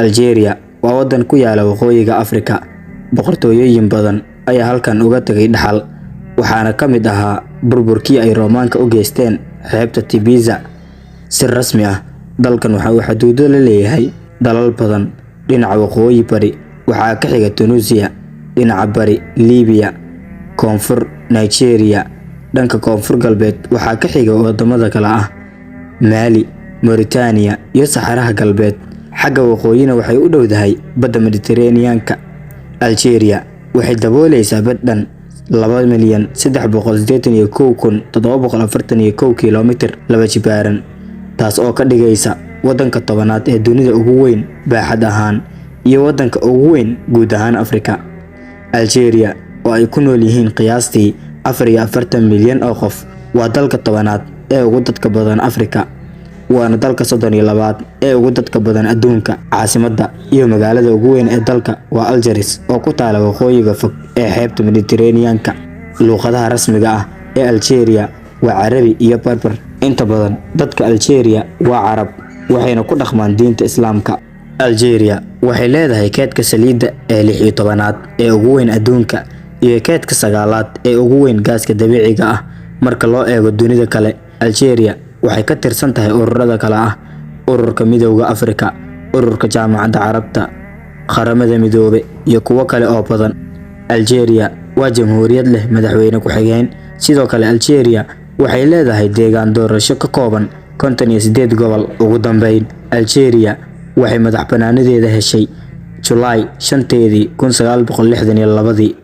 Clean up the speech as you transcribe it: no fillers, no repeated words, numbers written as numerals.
Algeria waa wadan ku yaala waqooyiga Afrika. Boqortooyooyin badan ayaa halkan uga tagay dhaxal, waxaana ka mid ahaa burburkii ay Roomaanka u geysteen xeebta Tibiza. Si rasmi ah, dalkan waxa uu xuduud la leeyahay dalal badan. Dhinaca waqooyi bari waxaa ka xiga Tunisia, dhinaca bari Liibiya, koonfur Nigeria, dhanka koonfur galbeed waxaa ka xiga wadamada kale ah Mali, Mauritania iyo Saxaraha galbeed. Xagga waqooyina waxay u dhowdahay badda Mediterranean-ka. Algeria waxay daboolaysaa bad dhan 2,381,741 kiiloomitir laba jibaaran, taas oo ka dhigaysa wadanka tobanaad ee dunida ugu weyn baaxad ahaan iyo wadanka ugu weyn guud ahaan Afrika. Algeria oo ay ku nool yihiin qiyaastii 44 milyan oo qof, waa dalka tobanaad ee ugu dadka badan Afrika, waana dalka 32aad ee ugu dadka badan adduunka. Caasimadda iyo magaalada ugu weyn ee dalka waa Algiers oo ku taala waqooyiga fog ee xeebta Mediterranean-ka. Luqadaha rasmiga ah ee Algeria waa Carabi iyo Berber. Inta badan dadka Algeria waa Carab, waxayna ku dhaqmaan diinta Islaamka. Algeria waxay leedahay keedka saliidda ee 16aad ee ugu weyn adduunka iyo keedka 9aad ee ugu weyn gaaska dabiiciga ah. Marka loo eego dunida kale, Algeria waxay ka tirsan tahay ururada kale ah Ururka Midowga Afrika, Ururka Jaamacadda Carabta, Qaramada Midoobay iyo kuwo kale oo badan. Algeria waa jamhuuriyad leh madaxweyne ku-xigeen. Sidoo kale, Algeria waxay leedahay deegaan doorasho ka kooban 58 gobol. Ugu dambeyn, Algeria waxay madax-bannaanideeda heshay July 5, 1962.